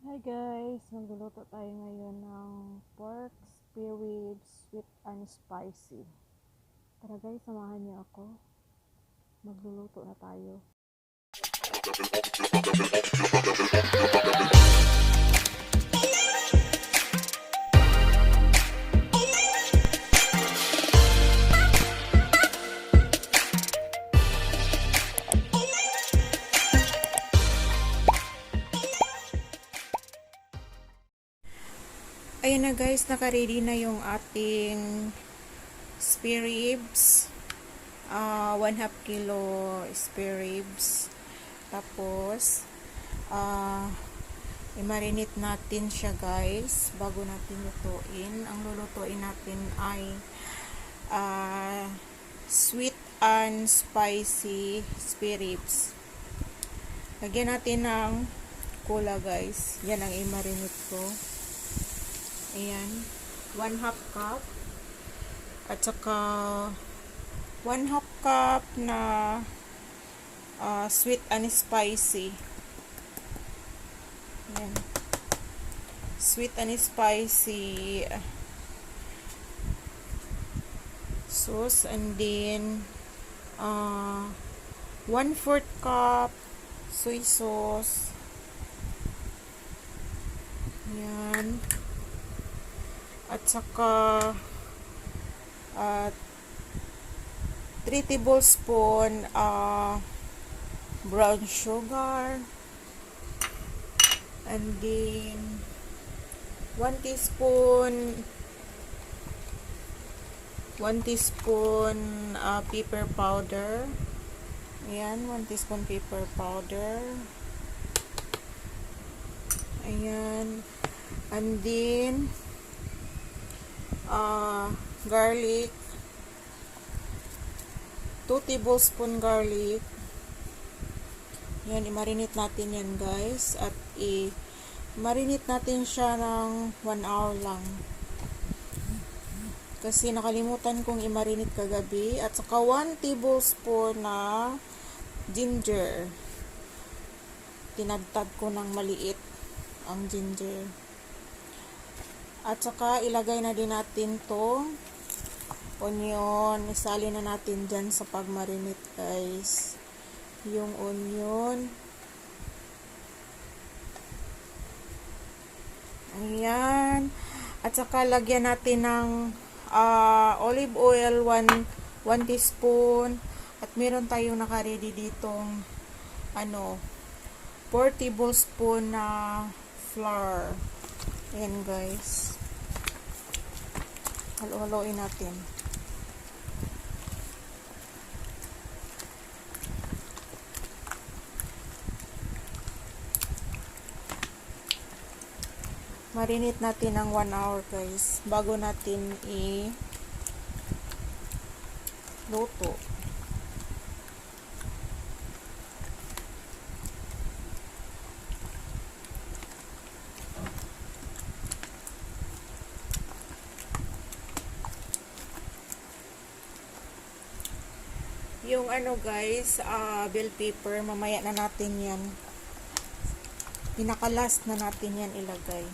Hi guys! Magluluto tayo ngayon ng pork spear ribs sweet and spicy. Tara guys, samahan niyo ako. Magluluto na tayo. Ayan na guys, naka-ready na yung ating spear ribs. 1/2 kilo spear ribs. Tapos, i-marinate natin siya guys bago natin lutuin. Ang lulutuin natin ay sweet and spicy spear ribs. Lagyan natin ng cola guys. Yan ang i-marinate ko. Ayan, 1/2 cup at saka 1/2 cup na sweet and spicy. Ayan, sweet and spicy sauce, and then 1/4 cup soy sauce. Ayan. At saka 3 tablespoon brown sugar, and then 1 teaspoon pepper powder. Ayan, 1 teaspoon pepper powder. Ayan, and then garlic, 2 tablespoon garlic. Yan, i-marinate natin yan guys, at i-marinate natin siya ng 1 hour lang kasi nakalimutan kong i-marinate kagabi. At saka 1 tablespoon na ginger, tinadtad ko ng maliit ang ginger. At saka ilagay na din natin tong onion. Isali na natin dyan sa pag-marinate guys, yung onion. Ayan. At saka lagyan natin ng olive oil, 1 teaspoon. At meron tayong naka-ready ditong 4 tablespoon na flour. Ayan guys, halo-haloin natin. Marinate natin ng 1 hour guys bago natin i-luto. Yung guys, bell pepper, mamaya na natin yan. Pinaka-last na natin yan ilagay.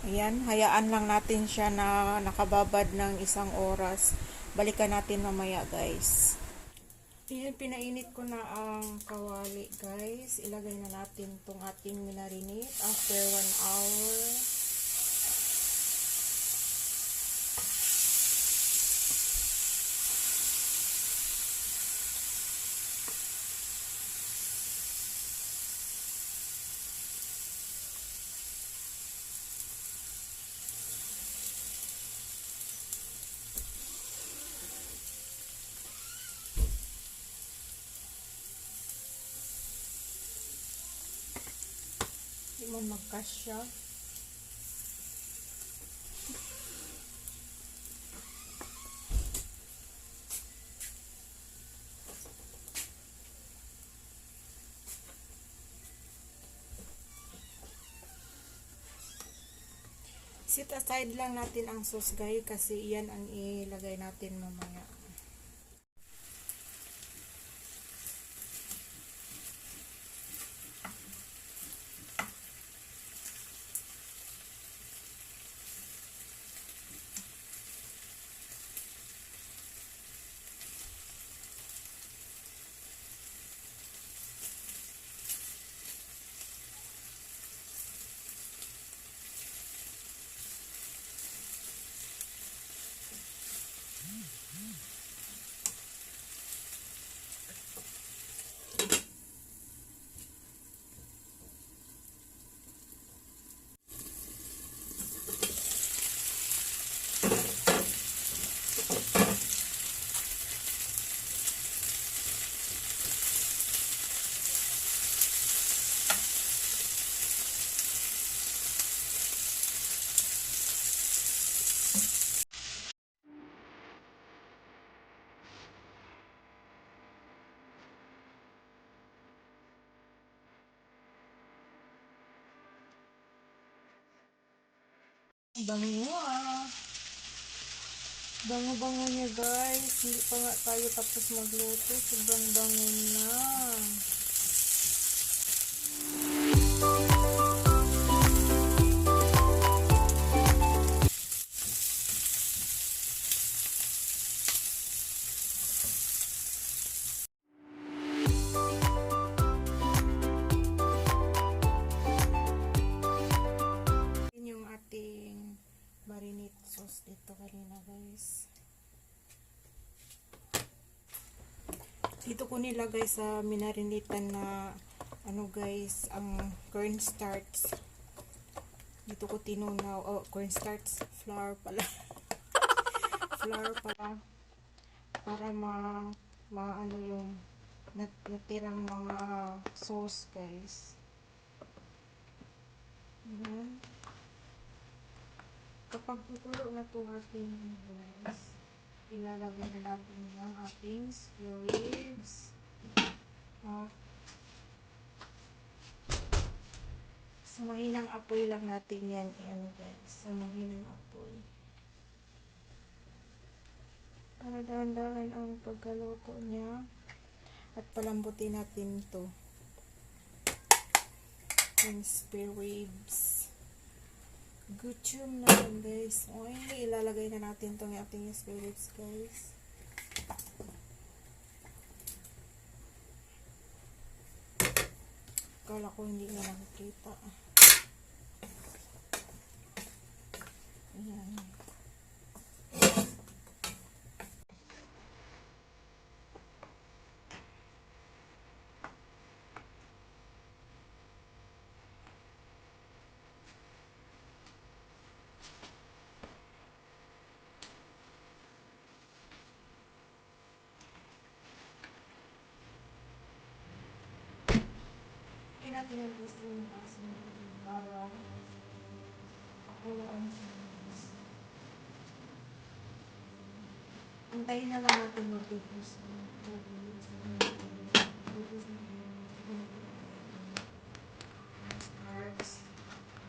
Ayan, hayaan lang natin siya na nakababad ng 1 oras. Balikan natin mamaya guys. Ayan, pinainit ko na ang kawali guys. Ilagay na natin itong ating minarinate after 1 hour. Hindi mo magkasya. Set aside lang natin ang sauce guys kasi iyan ang ilagay natin mamaya. Bango ah. Bango-bango niya guys. Hindi pa nga tayo tapos magluto. Sobrang bango na. Yun yung ating marinate sauce dito kanina guys. Dito ko nilagay sa minarinitan na ano guys, ang cornstarch. Dito ko tinunaw, cornstarch, flour pala. Flour pala. Para ano yung natirang mga sauce guys. Kapag tutulo na ito ating guys, ilalagay na natin yung ating spare ribs. Sa mahinang apoy lang natin yan guys. Sa mahinang apoy. Para dahan-dahan ang pagkaluto niya. At palambutin natin ito. Yung spare ribs. Good job naman guys. Okay, ilalagay na natin itong ating spare ribs guys. Kala ko hindi na nakikita. Ayan. Natin yung gusto yung asin para makulaan. Antayin na lang natin mag-focus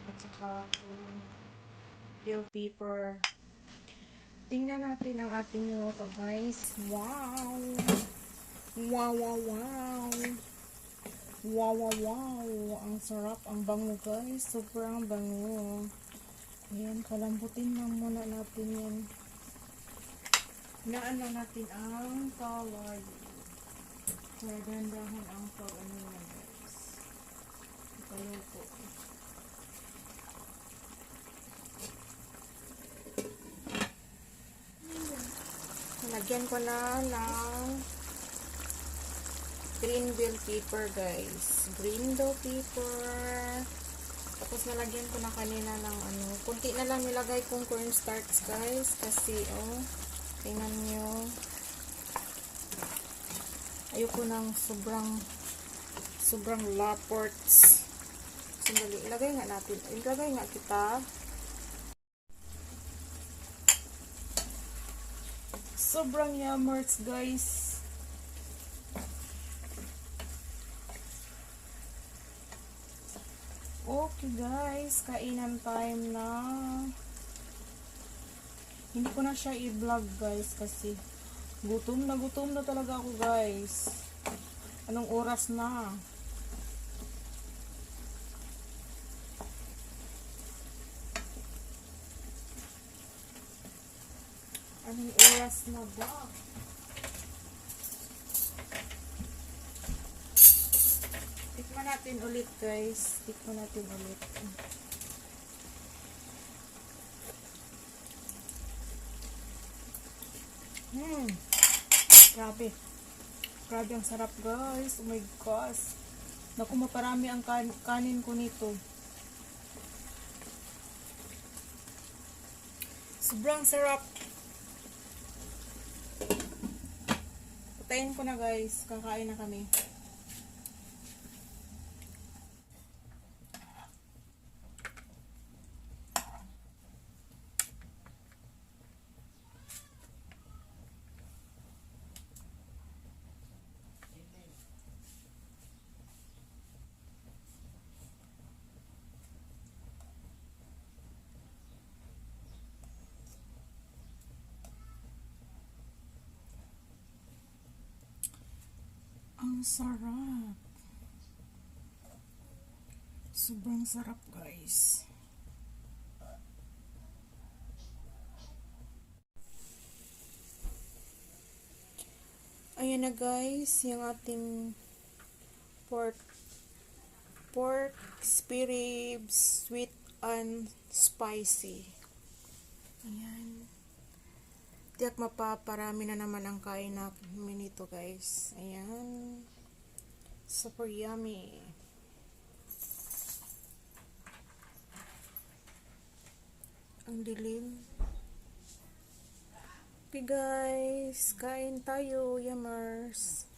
at saka bell pepper. Tingnan natin ang ating luto guys. Wow! Wow, wow, wow! Wow, wow, wow. Ang sarap. Ang bango guys. Sobrang bango. Ayan, kalambutin lang muna natin yan. Hinaan lang natin ang kaway. Kaya dahan-dahan ang pag-ano na guys. Ikaluto. Lagyan ko na ng green bell pepper guys. Green bell pepper. Tapos nalagyan ko na kanina ng ano. Kunti na lang nilagay kong cornstarch guys. Kasi tingnan nyo. Ayoko ng sobrang laports. Sandali. Ilagay nga natin. Ilagay nga kita. Sobrang yummers guys. Okay guys, kainan time na. Hindi ko na siya i-vlog guys kasi gutom na talaga ako guys. Anong oras na? Anong oras na ba? Tikman natin ulit guys. Tikman natin ulit. Hmm. Grabe. Grabe ang sarap guys. Oh my gosh. Naku, maparami ang kanin ko nito. Sobrang sarap. Patayin ko na guys. Kakain na kami. Ang sarap. Sobrang sarap guys. Ayan na guys, yung ating pork spare ribs, sweet and spicy. Ayan. Tiyak mapaparami na naman ang kain namin nito guys. Ayan. Super yummy. Ang dilim. Okay guys, kain tayo, yummers.